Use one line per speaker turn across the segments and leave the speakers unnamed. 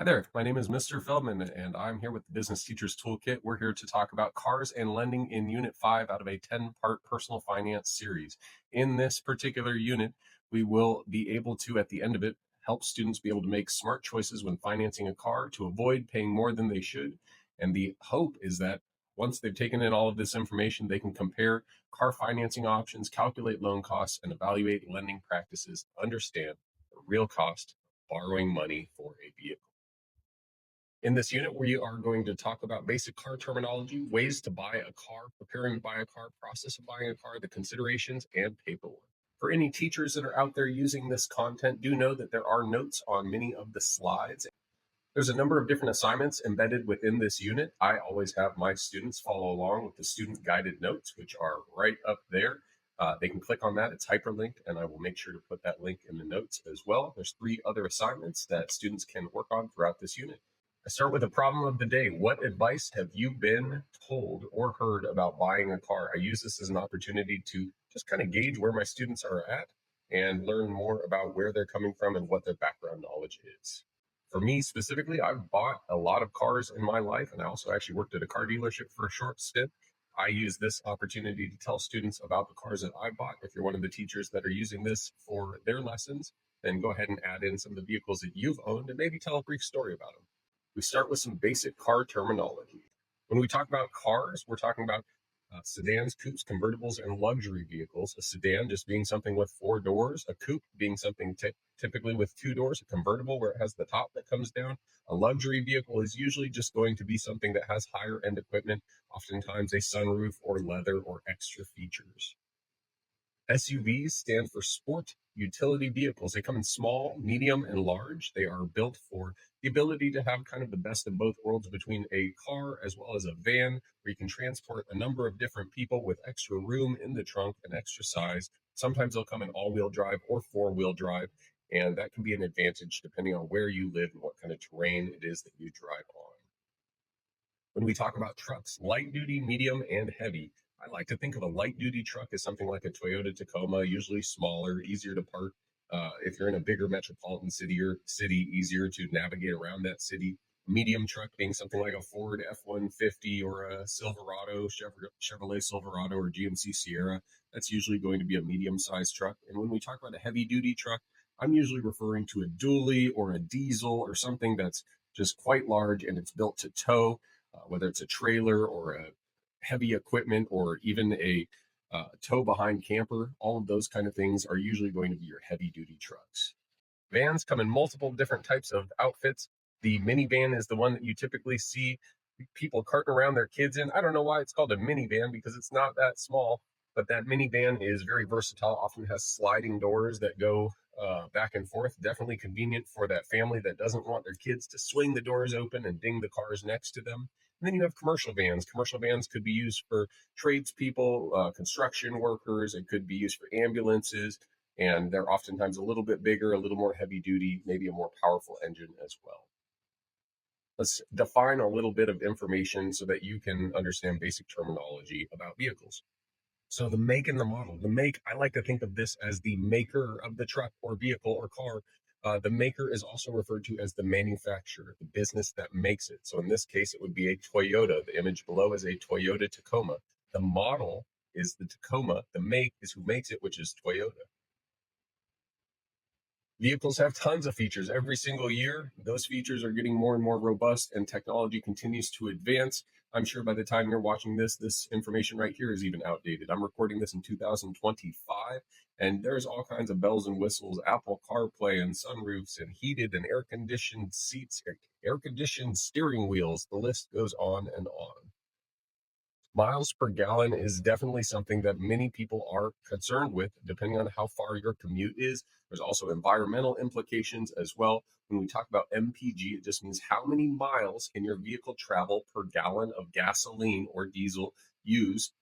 Hi there, my name is Mr. Feldman, and I'm here with the Business Teachers Toolkit. We're here to talk about cars and lending in Unit 5 out of a 10-part personal finance series. In this particular unit, we will be able to, at the end of it, help students be able to make smart choices when financing a car to avoid paying more than they should. And the hope is that once they've taken in all of this information, they can compare car financing options, calculate loan costs, and evaluate lending practices to understand the real cost of borrowing money for a vehicle. In this unit, we are going to talk about basic car terminology, ways to buy a car, preparing to buy a car, process of buying a car, the considerations, and paperwork. For any teachers that are out there using this content, do know that there are notes on many of the slides. There's a number of different assignments embedded within this unit. I always have my students follow along with the student guided notes, which are right up there. They can click on that. It's hyperlinked, and I will make sure to put that link in the notes as well. There's 3 other assignments that students can work on throughout this unit. I start with the problem of the day. What advice have you been told or heard about buying a car? I use this as an opportunity to just kind of gauge where my students are at and learn more about where they're coming from and what their background knowledge is. For me specifically, I've bought a lot of cars in my life, and I also actually worked at a car dealership for a short stint. I use this opportunity to tell students about the cars that I bought. If you're one of the teachers that are using this for their lessons, then go ahead and add in some of the vehicles that you've owned and maybe tell a brief story about them. We start with some basic car terminology. When we talk about cars, we're talking about sedans, coupes, convertibles, and luxury vehicles. A sedan just being something with 4 doors, a coupe being something typically with 2 doors, a convertible where it has the top that comes down. A luxury vehicle is usually just going to be something that has higher end equipment, oftentimes a sunroof or leather or extra features. SUVs stand for sport utility vehicles. They come in small, medium, and large. They are built for the ability to have kind of the best of both worlds between a car as well as a van, where you can transport a number of different people with extra room in the trunk and extra size. Sometimes they'll come in all-wheel drive or 4-wheel drive, and that can be an advantage depending on where you live and what kind of terrain it is that you drive on. When we talk about trucks, light duty, medium, and heavy, I like to think of a light duty truck as something like a Toyota Tacoma, usually smaller, easier to park. If you're in a bigger metropolitan city, easier to navigate around that city. Medium truck being something like a Ford F-150 or a Silverado, Chevrolet Silverado or GMC Sierra. That's usually going to be a medium-sized truck. And when we talk about a heavy-duty truck, I'm usually referring to a dually or a diesel or something that's just quite large and it's built to tow, whether it's a trailer or a heavy equipment or even a tow behind camper. All of those kind of things are usually going to be your heavy duty trucks. Vans come in multiple different types of outfits. The minivan is the one that you typically see people carting around their kids in. I don't know why it's called a minivan because it's not that small, but that minivan is very versatile, often has sliding doors that go back and forth. Definitely convenient for that family that doesn't want their kids to swing the doors open and ding the cars next to them. And then you have commercial vans. Commercial vans could be used for tradespeople, construction workers. It could be used for ambulances, and they're oftentimes a little bit bigger, a little more heavy duty, maybe a more powerful engine as well. Let's define a little bit of information so that you can understand basic terminology about vehicles. So the make and the model. The make, I like to think of this as the maker of the truck or vehicle or car. The maker is also referred to as the manufacturer, the business that makes it. So in this case, it would be a Toyota. The image below is a Toyota Tacoma. The model is the Tacoma. The make is who makes it, which is Toyota. Vehicles have tons of features every single year. Those features are getting more and more robust, and technology continues to advance. I'm sure by the time you're watching this information right here is even outdated. I'm recording this in 2025, and there's all kinds of bells and whistles, Apple CarPlay and sunroofs and heated and air-conditioned seats, air-conditioned steering wheels. The list goes on and on. Miles per gallon is definitely something that many people are concerned with, depending on how far your commute is. There's also environmental implications as well. When we talk about MPG, it just means how many miles can your vehicle travel per gallon of gasoline or diesel used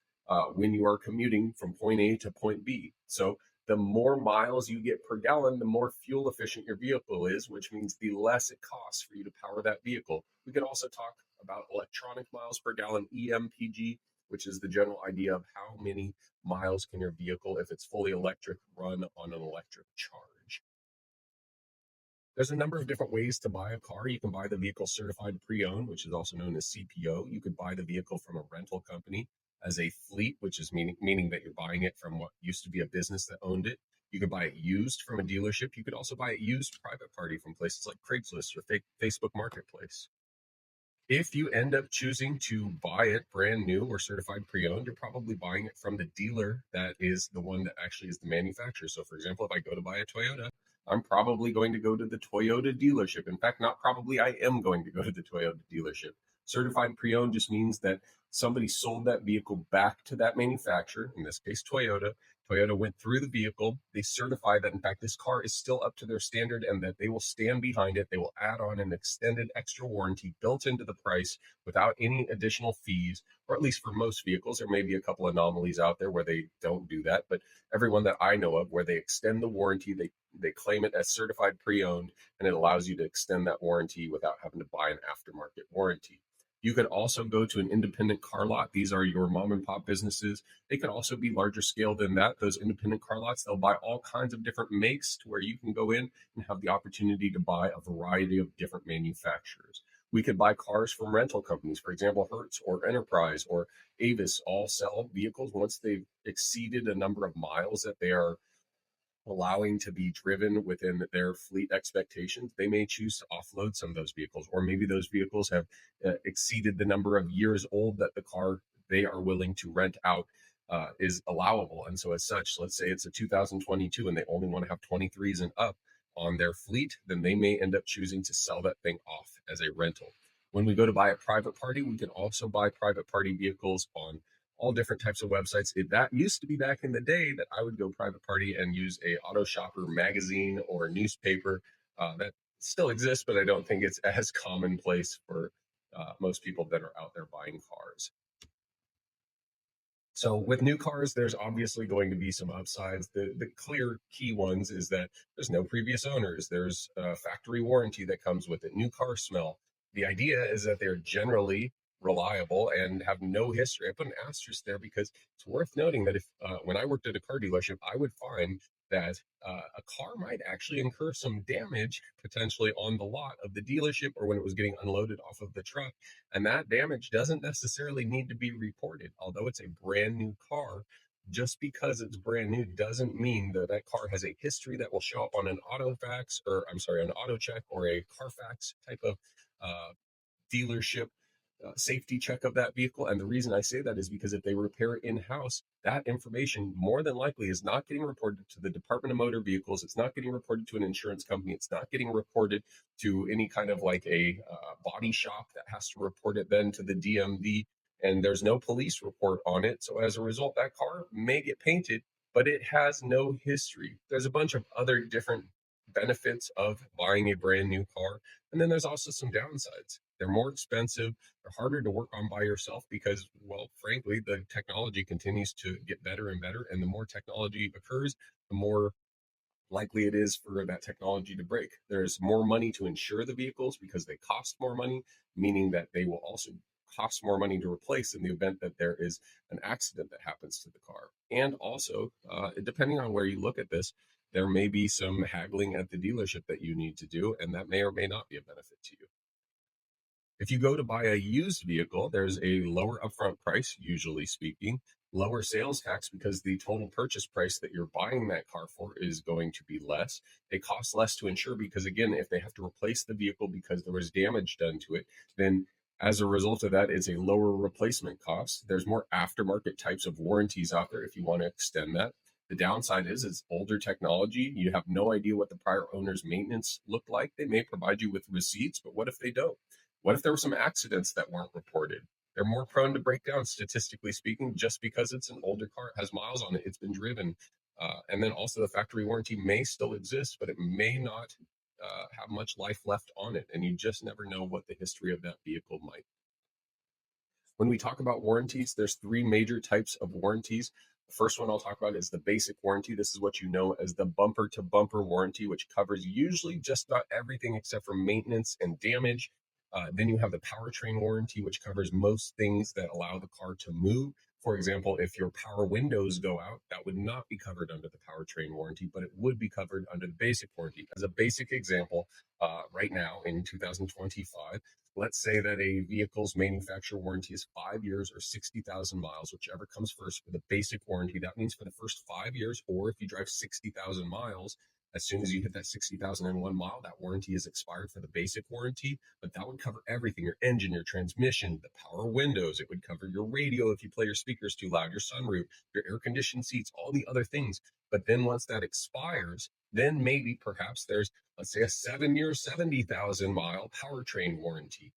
when you are commuting from point A to point B. So the more miles you get per gallon, the more fuel efficient your vehicle is, which means the less it costs for you to power that vehicle. We could also talk about electronic miles per gallon, EMPG, which is the general idea of how many miles can your vehicle, if it's fully electric, run on an electric charge. There's a number of different ways to buy a car. You can buy the vehicle certified pre-owned, which is also known as CPO. You could buy the vehicle from a rental company as a fleet, which is meaning that you're buying it from what used to be a business that owned it. You could buy it used from a dealership. You could also buy it used private party from places like Craigslist or Facebook Marketplace. If you end up choosing to buy it brand new or certified pre-owned, you're probably buying it from the dealer that is the one that actually is the manufacturer. So, for example, if I go to buy a Toyota, I'm probably going to go to the Toyota dealership. In fact, not probably, I am going to go to the Toyota dealership. Certified pre-owned just means that somebody sold that vehicle back to that manufacturer, in this case, Toyota. Toyota went through the vehicle. They certify that, in fact, this car is still up to their standard and that they will stand behind it. They will add on an extended extra warranty built into the price without any additional fees, or at least for most vehicles. There may be a couple anomalies out there where they don't do that, but everyone that I know of where they extend the warranty, they claim it as certified pre-owned, and it allows you to extend that warranty without having to buy an aftermarket warranty. You could also go to an independent car lot. These are your mom and pop businesses. They could also be larger scale than that. Those independent car lots, they'll buy all kinds of different makes to where you can go in and have the opportunity to buy a variety of different manufacturers. We could buy cars from rental companies. For example, Hertz or Enterprise or Avis all sell vehicles once they've exceeded a number of miles that they are allowing to be driven within their fleet expectations. They may choose to offload some of those vehicles, or maybe those vehicles have exceeded the number of years old that the car they are willing to rent out is allowable. And so, as such, let's say it's a 2022 and they only want to have 23s and up on their fleet, then they may end up choosing to sell that thing off as a rental. When we go to buy a private party, we can also buy private party vehicles on all different types of websites. That used to be back in the day that I would go private party and use a auto shopper magazine or a newspaper. That still exists, but I don't think it's as commonplace for most people that are out there buying cars. So with new cars, there's obviously going to be some upsides. The clear key ones is that there's no previous owners. There's a factory warranty that comes with it. New car smell. The idea is that they're generally reliable and have no history. I put an asterisk there because it's worth noting that if when I worked at a car dealership, I would find that a car might actually incur some damage potentially on the lot of the dealership or when it was getting unloaded off of the truck. And that damage doesn't necessarily need to be reported. Although it's a brand new car, just because it's brand new doesn't mean that that car has a history that will show up on an Autofax, or I'm sorry, an auto check or a Carfax type of uh, dealership safety check of that vehicle. And the reason I say that is because if they repair it in house, that information more than likely is not getting reported to the Department of Motor Vehicles. It's not getting reported to an insurance company. It's not getting reported to any kind of like a body shop that has to report it then to the DMV. And there's no police report on it. So as a result, that car may get painted, but it has no history. There's a bunch of other different benefits of buying a brand new car. And then there's also some downsides. They're more expensive. They're harder to work on by yourself because, well, frankly, the technology continues to get better and better. And the more technology occurs, the more likely it is for that technology to break. There's more money to insure the vehicles because they cost more money, meaning that they will also cost more money to replace in the event that there is an accident that happens to the car. And also, depending on where you look at this, there may be some haggling at the dealership that you need to do, and that may or may not be a benefit to you. If you go to buy a used vehicle, there's a lower upfront price, usually speaking, lower sales tax because the total purchase price that you're buying that car for is going to be less. It costs less to insure because, again, if they have to replace the vehicle because there was damage done to it, then as a result of that, it's a lower replacement cost. There's more aftermarket types of warranties out there if you want to extend that. The downside is it's older technology. You have no idea what the prior owner's maintenance looked like. They may provide you with receipts, but what if they don't? What if there were some accidents that weren't reported? They're more prone to break down, statistically speaking, just because it's an older car, it has miles on it, it's been driven. And then also the factory warranty may still exist, but it may not have much life left on it. And you just never know what the history of that vehicle might. When we talk about warranties, there's three major types of warranties. The first one I'll talk about is the basic warranty. This is what you know as the bumper to bumper warranty, which covers usually just about everything except for maintenance and damage. Then you have the powertrain warranty, which covers most things that allow the car to move. For example, if your power windows go out, that would not be covered under the powertrain warranty, but it would be covered under the basic warranty. As a basic example, right now in 2025, let's say that a vehicle's manufacturer warranty is 5 years or 60,000 miles, whichever comes first for the basic warranty. That means for the first 5 years, or if you drive 60,000 miles, as soon as you hit that 60,001 mile, that warranty is expired for the basic warranty, but that would cover everything: your engine, your transmission, the power windows. It would cover your radio if you play your speakers too loud, your sunroof, your air conditioned seats, all the other things. But then once that expires, then maybe perhaps there's, let's say, a 7 year, 70,000 mile powertrain warranty.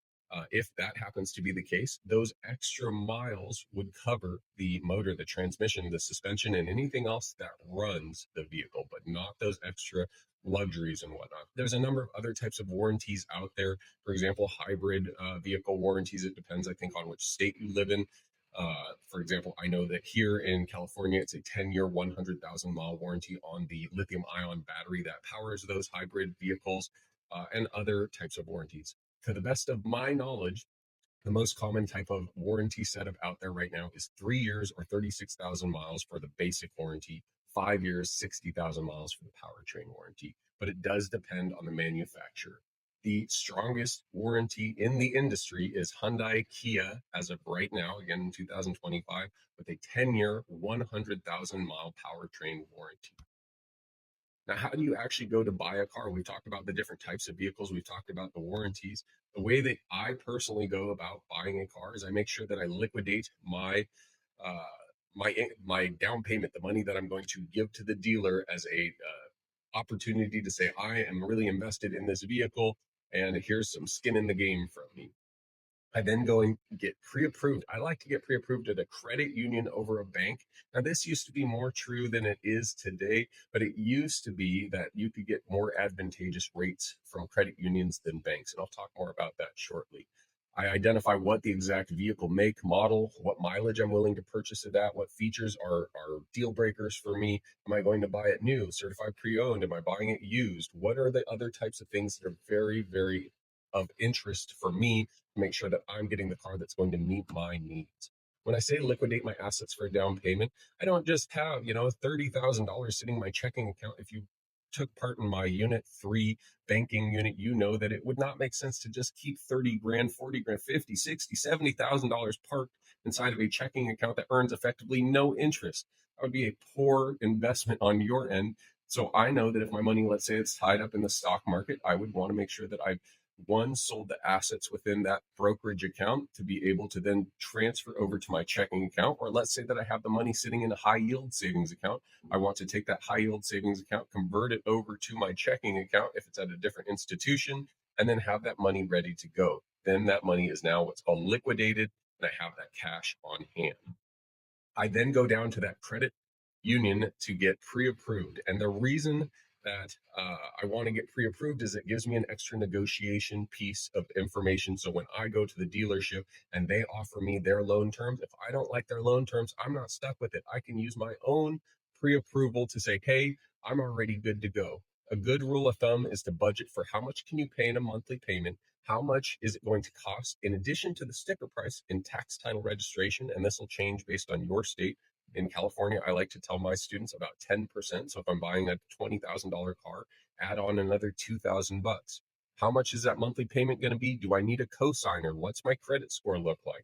If that happens to be the case, those extra miles would cover the motor, the transmission, the suspension, and anything else that runs the vehicle, but not those extra luxuries and whatnot. There's a number of other types of warranties out there. For example, hybrid vehicle warranties. It depends, I think, on which state you live in. For example, I know that here in California, it's a 10-year, 100,000 mile warranty on the lithium ion battery that powers those hybrid vehicles, and other types of warranties. To the best of my knowledge, the most common type of warranty setup out there right now is 3 years or 36,000 miles for the basic warranty, 5 years, 60,000 miles for the powertrain warranty. But it does depend on the manufacturer. The strongest warranty in the industry is Hyundai Kia as of right now, again in 2025, with a 10-year, 100,000 mile powertrain warranty. Now, how do you actually go to buy a car? We've talked about the different types of vehicles. We've talked about the warranties. The way that I personally go about buying a car is I make sure that I liquidate uh, my down payment, the money that I'm going to give to the dealer as a opportunity to say I am really invested in this vehicle, and here's some skin in the game from me. I then go and get pre-approved. I like to get pre-approved at a credit union over a bank. Now, this used to be more true than it is today, but it used to be that you could get more advantageous rates from credit unions than banks. And I'll talk more about that shortly. I identify what the exact vehicle make, model, what mileage I'm willing to purchase it at, what features are deal breakers for me. Am I going to buy it new, certified pre-owned? Am I buying it used? What are the other types of things that are very, very of interest for me to make sure that I'm getting the car that's going to meet my needs? When I say liquidate my assets for a down payment, I don't just have, $30,000 sitting in my checking account. If you took part in my unit 3 banking unit, you know that it would not make sense to just keep 30 grand, 40 grand, 50, 60, $70,000 parked inside of a checking account that earns effectively no interest. That would be a poor investment on your end. So I know that if my money, let's say it's tied up in the stock market, I would want to make sure that I've one, sold the assets within that brokerage account to be able to then transfer over to my checking account. Or let's say that I have the money sitting in a high yield savings account. I want to take that high yield savings account, convert it over to my checking account if it's at a different institution, and then have that money ready to go. Then that money is now what's called liquidated, and I have that cash on hand. I then go down to that credit union to get pre-approved. And the reason that I want to get pre-approved is it gives me an extra negotiation piece of information. So when I go to the dealership and they offer me their loan terms, if I don't like their loan terms, I'm not stuck with it. I can use my own pre-approval to say, hey, I'm already good to go. A good rule of thumb is to budget for how much can you pay in a monthly payment, how much is it going to cost in addition to the sticker price in tax title registration, and this will change based on your state. In California, I like to tell my students about 10%. So if I'm buying a $20,000 car, add on another 2,000 bucks. How much is that monthly payment going to be? Do I need a cosigner? What's my credit score look like?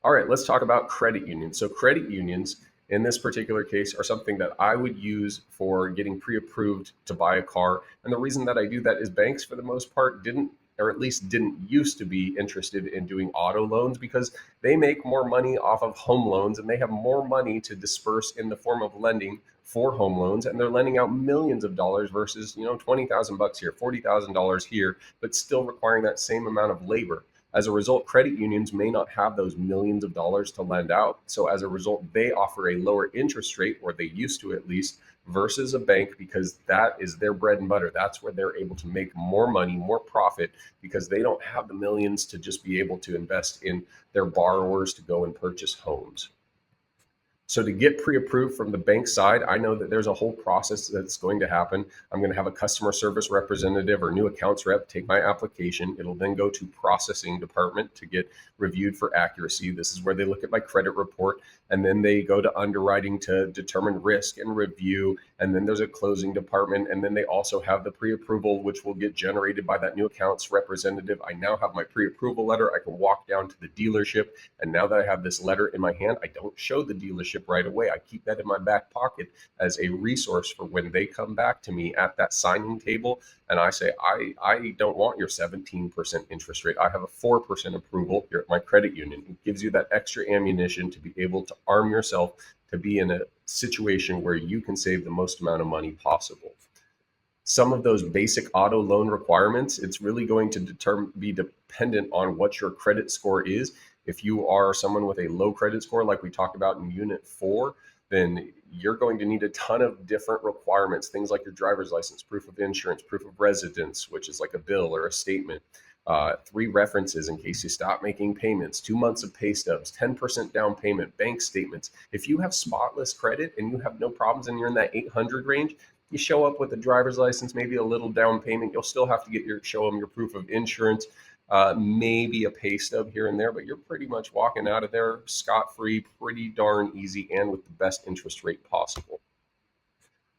All right, let's talk about credit unions. So, credit unions in this particular case are something that I would use for getting pre approved to buy a car. And the reason that I do that is banks, for the most part, didn't, or at least didn't used to be interested in doing auto loans because they make more money off of home loans and they have more money to disperse in the form of lending for home loans, and they're lending out millions of dollars versus 20,000 bucks here, $40,000 here, but still requiring that same amount of labor. As a result, credit unions may not have those millions of dollars to lend out. So as a result, they offer a lower interest rate, or they used to at least, versus a bank because that is their bread and butter. That's where they're able to make more money, more profit, because they don't have the millions to just be able to invest in their borrowers to go and purchase homes. So to get pre-approved from the bank side, I know that there's a whole process that's going to happen. I'm going to have a customer service representative or new accounts rep take my application. It'll then go to processing department to get reviewed for accuracy. This is where they look at my credit report, and then they go to underwriting to determine risk and review. And then there's a closing department, and then they also have the pre-approval, which will get generated by that new accounts representative. I now have my pre-approval letter. I can walk down to the dealership, and now that I have this letter in my hand, I don't show the dealership right away. I keep that in my back pocket as a resource for when they come back to me at that signing table and I say, I don't want your 17% interest rate. I have a 4% approval here at my credit union. It gives you that extra ammunition to be able to arm yourself to be in a situation where you can save the most amount of money possible. Some of those basic auto loan requirements, it's really going to be dependent on what your credit score is. If you are someone with a low credit score, like we talked about in Unit 4, then you're going to need a ton of different requirements, things like your driver's license, proof of insurance, proof of residence, which is like a bill or a statement, 3 references in case you stop making payments, 2 months of pay stubs, 10% down payment, bank statements. If you have spotless credit and you have no problems and you're in that 800 range, you show up with a driver's license, maybe a little down payment. You'll still have to show them your proof of insurance, maybe a pay stub here and there, but you're pretty much walking out of there scot-free, pretty darn easy, and with the best interest rate possible.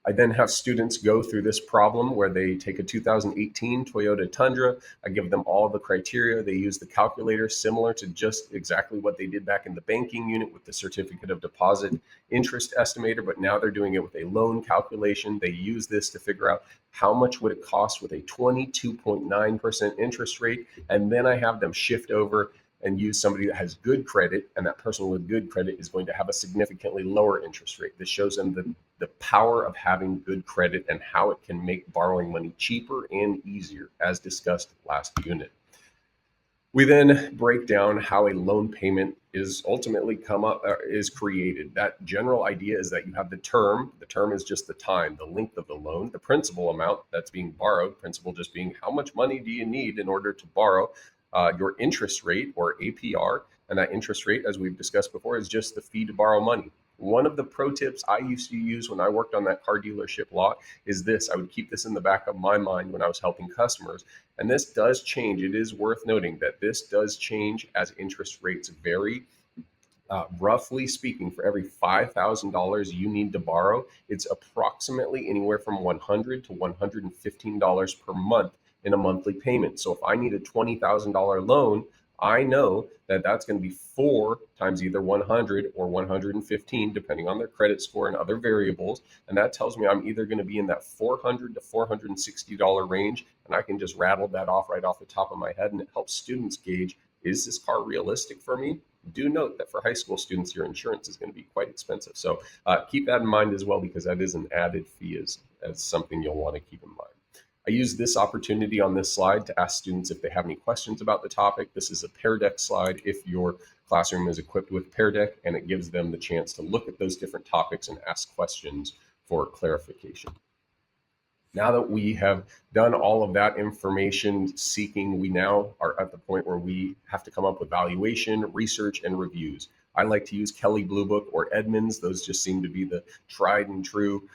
I then have students go through this problem where they take a 2018 Toyota Tundra. I give them all the criteria. They use the calculator similar to just exactly what they did back in the banking unit with the certificate of deposit interest estimator, but now they're doing it with a loan calculation. They use this to figure out how much would it cost with a 22.9% interest rate. And then I have them shift over and use somebody that has good credit, and that person with good credit is going to have a significantly lower interest rate. This shows them the power of having good credit and how it can make borrowing money cheaper and easier, as discussed last unit. We then break down how a loan payment is ultimately is created. That general idea is that you have the term. The term is just the time, the length of the loan, the principal amount that's being borrowed, principal just being how much money do you need in order to borrow, your interest rate or APR, and that interest rate, as we've discussed before, is just the fee to borrow money. One of the pro tips I used to use when I worked on that car dealership lot is this. I would keep this in the back of my mind when I was helping customers. And this does change. It is worth noting that this does change as interest rates vary. Roughly speaking, for every $5,000 you need to borrow, it's approximately anywhere from $100 to $115 per month in a monthly payment. So if I need a $20,000 loan, I know that that's going to be 4 times either 100 or 115, depending on their credit score and other variables. And that tells me I'm either going to be in that $400 to $460 range. And I can just rattle that off right off the top of my head. And it helps students gauge, is this car realistic for me? Do note that for high school students, your insurance is going to be quite expensive. So keep that in mind as well, because that is an added fee as something you'll want to keep in mind. I use this opportunity on this slide to ask students if they have any questions about the topic. This is a Pear Deck slide if your classroom is equipped with Pear Deck, and it gives them the chance to look at those different topics and ask questions for clarification. Now that we have done all of that information seeking, we now are at the point where we have to come up with valuation, research, and reviews. I like to use Kelley Blue Book or Edmunds. Those just seem to be the tried and true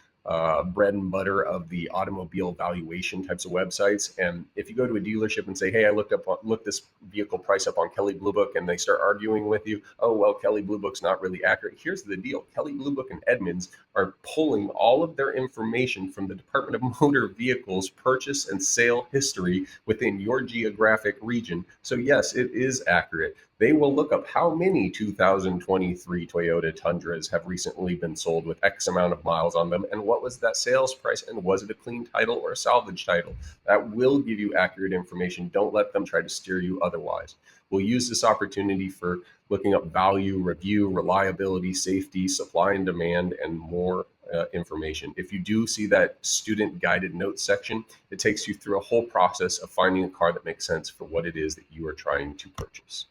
bread and butter of the automobile valuation types of websites. And if you go to a dealership and say, hey, I looked this vehicle price up on Kelley Blue Book, and they start arguing with you, oh, well, Kelley Blue Book's not really accurate. Here's the deal. Kelley Blue Book and Edmunds are pulling all of their information from the Department of Motor Vehicles purchase and sale history within your geographic region. So yes, it is accurate. They will look up how many 2023 Toyota Tundras have recently been sold with X amount of miles on them, and what was that sales price, and was it a clean title or a salvage title? That will give you accurate information. Don't let them try to steer you otherwise. We'll use this opportunity for looking up value, review, reliability, safety, supply and demand, and more information. If you do see that student guided notes section, it takes you through a whole process of finding a car that makes sense for what it is that you are trying to purchase.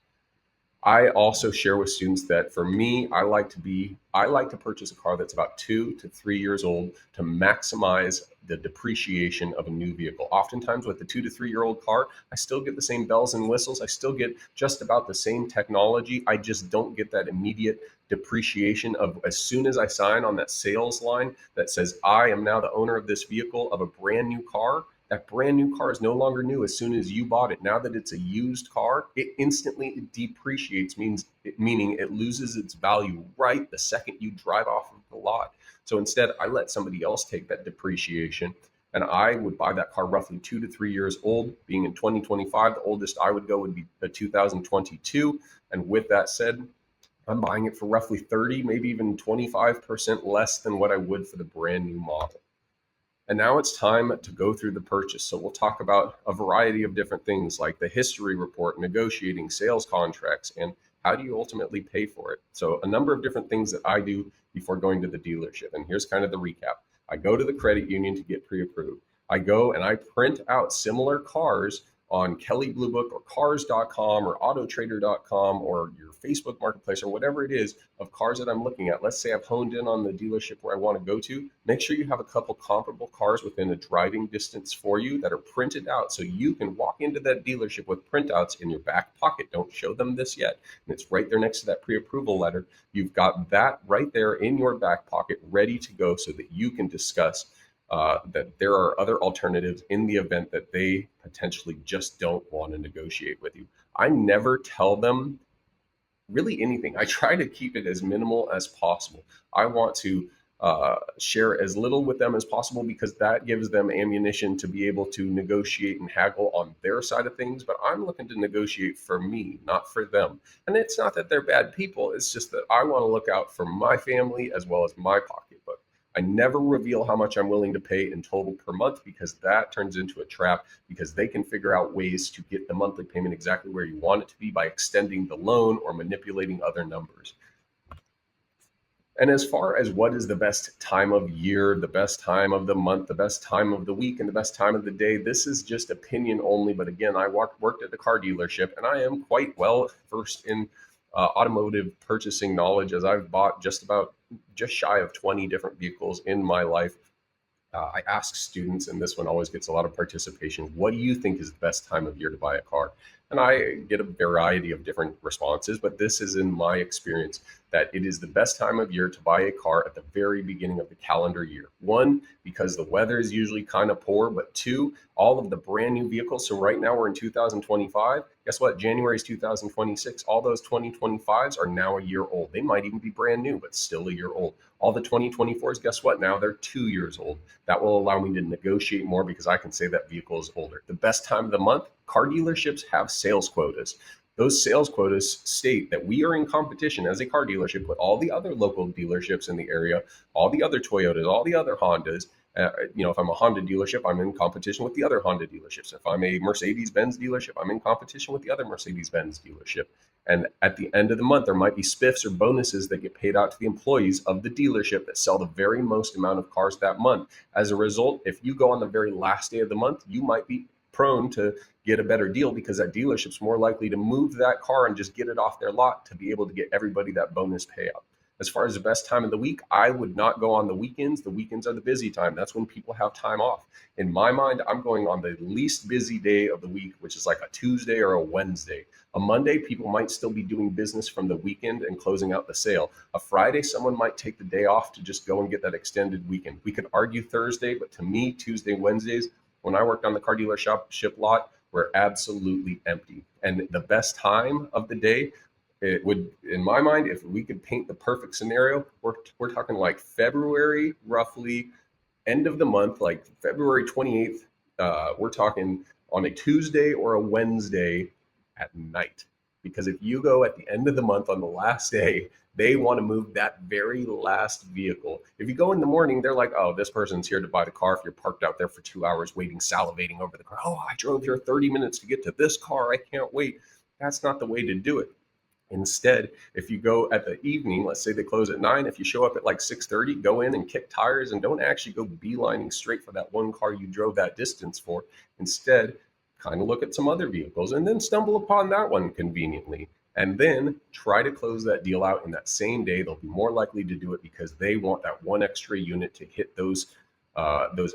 I also share with students that for me, I like to purchase a car that's about 2 to 3 years old to maximize the depreciation of a new vehicle. Oftentimes with the 2 to 3 year old car, I still get the same bells and whistles. I still get just about the same technology. I just don't get that immediate depreciation of as soon as I sign on that sales line that says I am now the owner of this vehicle of a brand new car. That brand new car is no longer new as soon as you bought it. Now that it's a used car, it instantly depreciates, meaning it loses its value right the second you drive off of the lot. So instead, I let somebody else take that depreciation, and I would buy that car roughly 2 to 3 years old. Being in 2025, the oldest I would go would be a 2022. And with that said, I'm buying it for roughly 30, maybe even 25% less than what I would for the brand new model. And now it's time to go through the purchase. So we'll talk about a variety of different things like the history report, negotiating sales contracts, and how do you ultimately pay for it. So a number of different things that I do before going to the dealership. And here's kind of the recap. I go to the credit union to get pre-approved. I go and I print out similar cars on Kelley Blue Book or cars.com or autotrader.com or your Facebook marketplace or whatever it is of cars that I'm looking at. Let's say I've honed in on the dealership where I want to go to. Make sure you have a couple comparable cars within a driving distance for you that are printed out so you can walk into that dealership with printouts in your back pocket. Don't show them this yet. And it's right there next to that pre-approval letter. You've got that right there in your back pocket ready to go so that you can discuss that there are other alternatives in the event that they potentially just don't want to negotiate with you. I never tell them really anything. I try to keep it as minimal as possible. I want to share as little with them as possible because that gives them ammunition to be able to negotiate and haggle on their side of things. But I'm looking to negotiate for me, not for them. And it's not that they're bad people, it's just that I want to look out for my family as well as my pocketbook. I never reveal how much I'm willing to pay in total per month because that turns into a trap because they can figure out ways to get the monthly payment exactly where you want it to be by extending the loan or manipulating other numbers. And as far as what is the best time of year, the best time of the month, the best time of the week, and the best time of the day, this is just opinion only. But again, I worked at the car dealership and I am quite well versed in automotive purchasing knowledge as I've bought just shy of 20 different vehicles in my life. I ask students, and this one always gets a lot of participation, what do you think is the best time of year to buy a car? And I get a variety of different responses, but this is in my experience that it is the best time of year to buy a car at the very beginning of the calendar year. One, because the weather is usually kind of poor, but two, all of the brand new vehicles. So right now we're in 2025. Guess what? January is 2026. All those 2025s are now a year old. They might even be brand new, but still a year old. All the 2024s, guess what? Now they're 2 years old. That will allow me to negotiate more because I can say that vehicle is older. The best time of the month, car dealerships have sales quotas. Those sales quotas state that we are in competition as a car dealership with all the other local dealerships in the area, all the other Toyotas, all the other Hondas. If I'm a Honda dealership, I'm in competition with the other Honda dealerships. If I'm a Mercedes-Benz dealership, I'm in competition with the other Mercedes-Benz dealership. And at the end of the month, there might be spiffs or bonuses that get paid out to the employees of the dealership that sell the very most amount of cars that month. As a result, if you go on the very last day of the month, you might be prone to get a better deal because that dealership's more likely to move that car and just get it off their lot to be able to get everybody that bonus payout. As far as the best time of the week, I would not go on the weekends. The weekends are the busy time. That's when people have time off. In my mind, I'm going on the least busy day of the week, which is like a Tuesday or a Wednesday. A Monday, people might still be doing business from the weekend and closing out the sale. A Friday, someone might take the day off to just go and get that extended weekend. We could argue Thursday, but to me, Tuesday, Wednesdays, when I worked on the car dealership lot, were absolutely empty. And the best time of the day, it would, in my mind, if we could paint the perfect scenario, we're talking like February, roughly end of the month, like February 28th. We're talking on a Tuesday or a Wednesday at night. Because if you go at the end of the month on the last day, they want to move that very last vehicle. If you go in the morning, they're like, oh, this person's here to buy the car. If you're parked out there for 2 hours waiting, salivating over the car, oh, I drove here 30 minutes to get to this car. I can't wait. That's not the way to do it. Instead, if you go at the evening, let's say they close at 9, if you show up at like 6:30, go in and kick tires and don't actually go beelining straight for that one car you drove that distance for. Instead, kind of look at some other vehicles and then stumble upon that one conveniently. and then try to close that deal out in that same day. They'll be more likely to do it because they want that one extra unit to hit those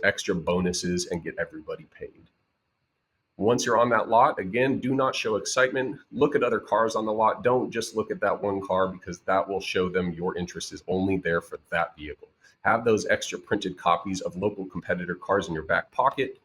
extra bonuses and get everybody paid. Once you're on that lot, again, do not show excitement. Look at other cars on the lot. Don't just look at that one car, because that will show them your interest is only there for that vehicle. Have those extra printed copies of local competitor cars in your back pocket.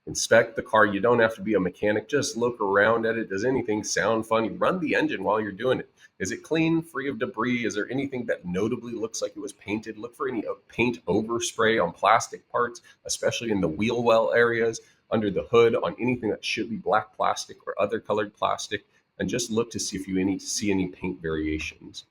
Inspect the car. You don't have to be a mechanic. Just look around at it. Does anything sound funny? Run the engine while you're doing it. Is it clean, free of debris? Is there anything that notably looks like it was painted? Look for any paint overspray on plastic parts, especially in the wheel well areas, under the hood, on anything that should be black plastic or other colored plastic, and just look to see if you see any paint variations.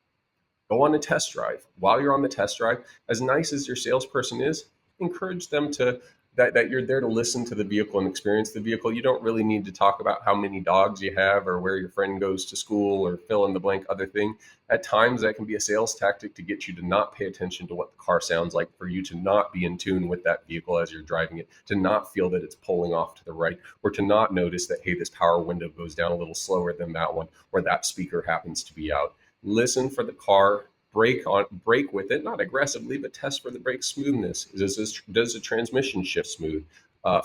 Go on a test drive. While you're on the test drive, as nice as your salesperson is, encourage them to that you're there to listen to the vehicle and experience the vehicle. You don't really need to talk about how many dogs you have or where your friend goes to school or fill in the blank other thing. At times that can be a sales tactic to get you to not pay attention to what the car sounds like, for you to not be in tune with that vehicle as you're driving it, to not feel that it's pulling off to the right, or to not notice that, hey, this power window goes down a little slower than that one, or that speaker happens to be out. Listen for the car, brake with it, not aggressively, but test for the brake smoothness. Does the transmission shift smooth?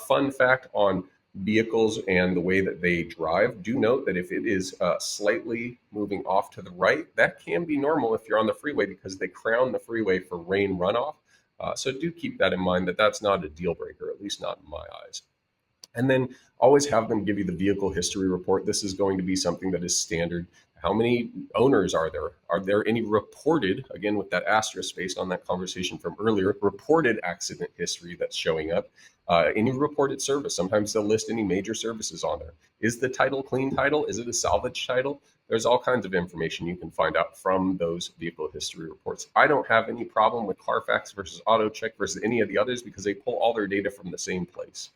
Fun fact on vehicles and the way that they drive, do note that if it is slightly moving off to the right, that can be normal if you're on the freeway, because they crown the freeway for rain runoff. So do keep that in mind, that that's not a deal breaker, at least not in my eyes. And then always have them give you the vehicle history report. This is going to be something that is standard. How many owners are there? Are there any reported, again with that asterisk based on that conversation from earlier, reported accident history that's showing up? Any reported service? Sometimes they'll list any major services on there. Is the title clean title? Is it a salvage title? There's all kinds of information you can find out from those vehicle history reports. I don't have any problem with Carfax versus AutoCheck versus any of the others, because they pull all their data from the same place.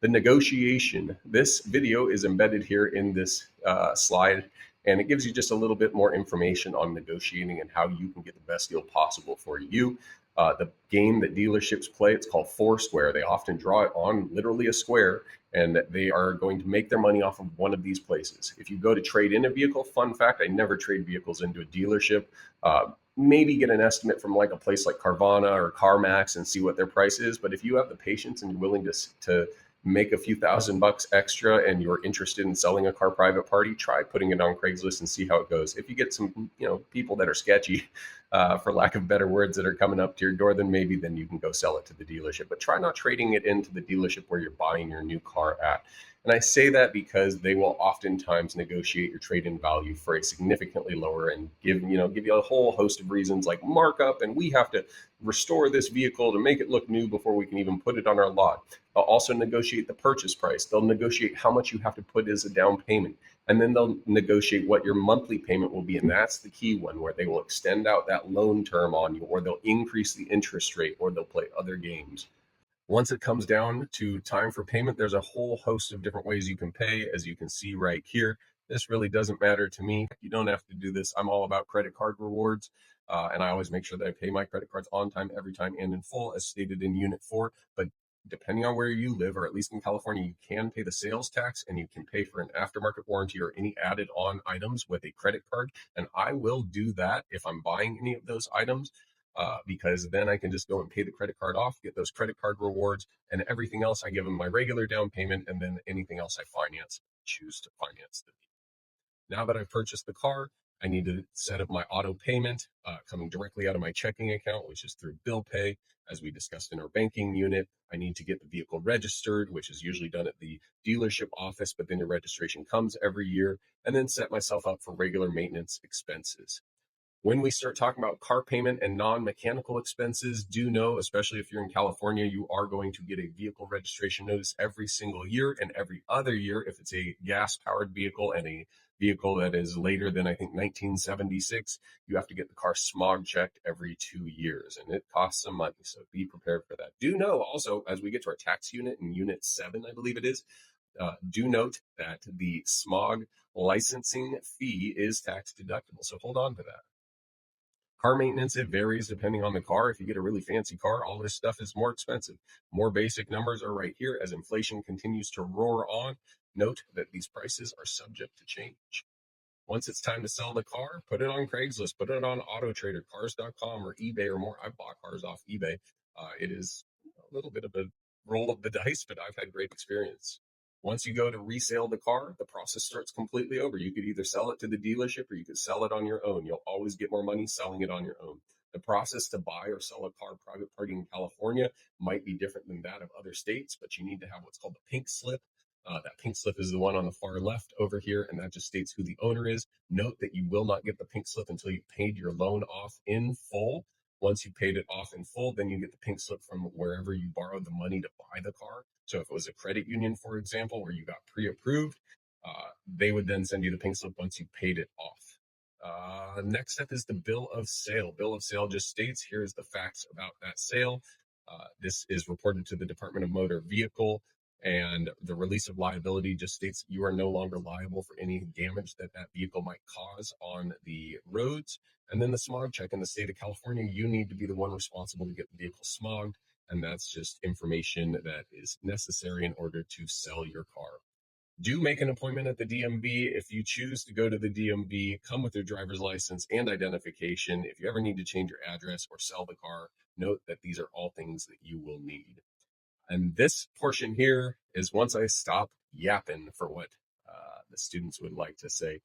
The negotiation. This video is embedded here in this slide, and it gives you just a little bit more information on negotiating and how you can get the best deal possible for you. The game that dealerships play, it's called Foursquare. They often draw it on literally a square, and they are going to make their money off of one of these places. If you go to trade in a vehicle, fun fact, I never trade vehicles into a dealership. Maybe get an estimate from like a place like Carvana or CarMax and see what their price is. But if you have the patience and you're willing to make a few $1,000 extra and you're interested in selling a car private party, try putting it on Craigslist and see how it goes. If you get some, people that are sketchy, for lack of better words, that are coming up to your door, then you can go sell it to the dealership. But try not trading it into the dealership where you're buying your new car at. And I say that because they will oftentimes negotiate your trade-in value for a significantly lower, and give you a whole host of reasons like markup, and we have to restore this vehicle to make it look new before we can even put it on our lot. They'll also negotiate the purchase price. They'll negotiate how much you have to put as a down payment. And then they'll negotiate what your monthly payment will be. And that's the key one, where they will extend out that loan term on you, or they'll increase the interest rate, or they'll play other games. Once it comes down to time for payment, there's a whole host of different ways you can pay, as you can see right here. This really doesn't matter to me. You don't have to do this. I'm all about credit card rewards, and I always make sure that I pay my credit cards on time, every time, and in full, as stated in Unit 4. But depending on where you live, or at least in California, you can pay the sales tax, and you can pay for an aftermarket warranty or any added on items with a credit card. And I will do that if I'm buying any of those items, because then I can just go and pay the credit card off, get those credit card rewards, and everything else I give them my regular down payment, and then anything else I choose to finance the vehicle. Now that I've purchased the car, I need to set up my auto payment coming directly out of my checking account, which is through bill pay, as we discussed in our banking unit. I need to get the vehicle registered, which is usually done at the dealership office, but then your registration comes every year, and then set myself up for regular maintenance expenses. When we start talking about car payment and non-mechanical expenses, do know, especially if you're in California, you are going to get a vehicle registration notice every single year, and every other year if it's a gas-powered vehicle and a vehicle that is later than, I think, 1976, you have to get the car smog checked every 2 years, and it costs some money, so be prepared for that. Do know also, as we get to our tax unit in Unit 7, I believe it is, do note that the smog licensing fee is tax deductible, so hold on to that. Car maintenance, it varies depending on the car. If you get a really fancy car, all this stuff is more expensive. More basic numbers are right here. As inflation continues to roar on, note that these prices are subject to change. Once it's time to sell the car, put it on Craigslist, put it on AutoTrader, Cars.com, or eBay or more. I've bought cars off eBay. It is a little bit of a roll of the dice, but I've had great experience. Once you go to resale the car, the process starts completely over. You could either sell it to the dealership or you could sell it on your own. You'll always get more money selling it on your own. The process to buy or sell a car private party in California might be different than that of other states, but you need to have what's called the pink slip. That pink slip is the one on the far left over here, and that just states who the owner is. Note that you will not get the pink slip until you've paid your loan off in full. Once you paid it off in full, then you get the pink slip from wherever you borrowed the money to buy the car. So if it was a credit union, for example, where you got pre-approved, they would then send you the pink slip once you paid it off. Next step is the bill of sale. Bill of sale just states here's the facts about that sale. This is reported to the Department of Motor Vehicle, and the release of liability just states you are no longer liable for any damage that that vehicle might cause on the roads. And then the smog check in the state of California, you need to be the one responsible to get the vehicle smogged. And that's just information that is necessary in order to sell your car. Do make an appointment at the DMV. If you choose to go to the DMV, come with your driver's license and identification. If you ever need to change your address or sell the car, note that these are all things that you will need. And this portion here is once I stop yapping for what the students would like to say.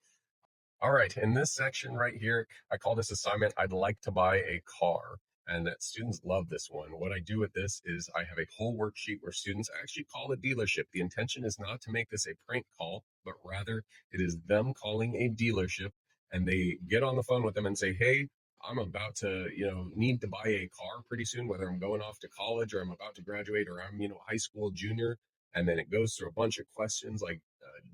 All right, in this section right here, I call this assignment, I'd like to buy a car. And that students love this one. What I do with this is I have a whole worksheet where students actually call a dealership. The intention is not to make this a prank call, but rather it is them calling a dealership, and they get on the phone with them and say, hey, I'm about to, need to buy a car pretty soon, whether I'm going off to college or I'm about to graduate or I'm, high school junior. And then it goes through a bunch of questions like,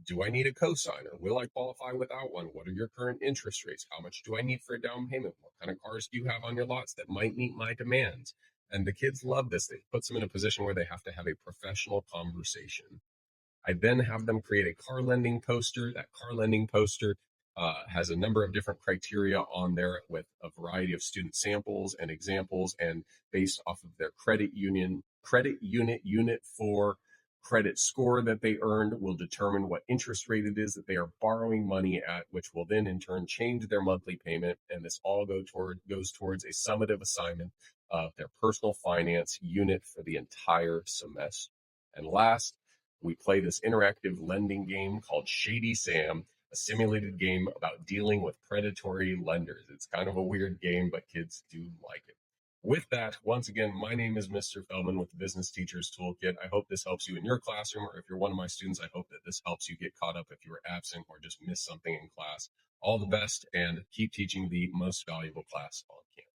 do I need a cosigner? Will I qualify without one? What are your current interest rates? How much do I need for a down payment? What kind of cars do you have on your lots that might meet my demands? And the kids love this. It puts them in a position where they have to have a professional conversation. I then have them create a car lending poster. That car lending poster has a number of different criteria on there with a variety of student samples and examples, and based off of their credit unit for credit score that they earned will determine what interest rate it is that they are borrowing money at, which will then in turn change their monthly payment. And this all goes towards a summative assignment of their personal finance unit for the entire semester. And last, we play this interactive lending game called Shady Sam, a simulated game about dealing with predatory lenders. It's kind of a weird game, but kids do like it. With that, once again, my name is Mr. Feldman with the Business Teachers Toolkit. I hope this helps you in your classroom, or if you're one of my students, I hope that this helps you get caught up if you were absent or just missed something in class. All the best, and keep teaching the most valuable class on campus.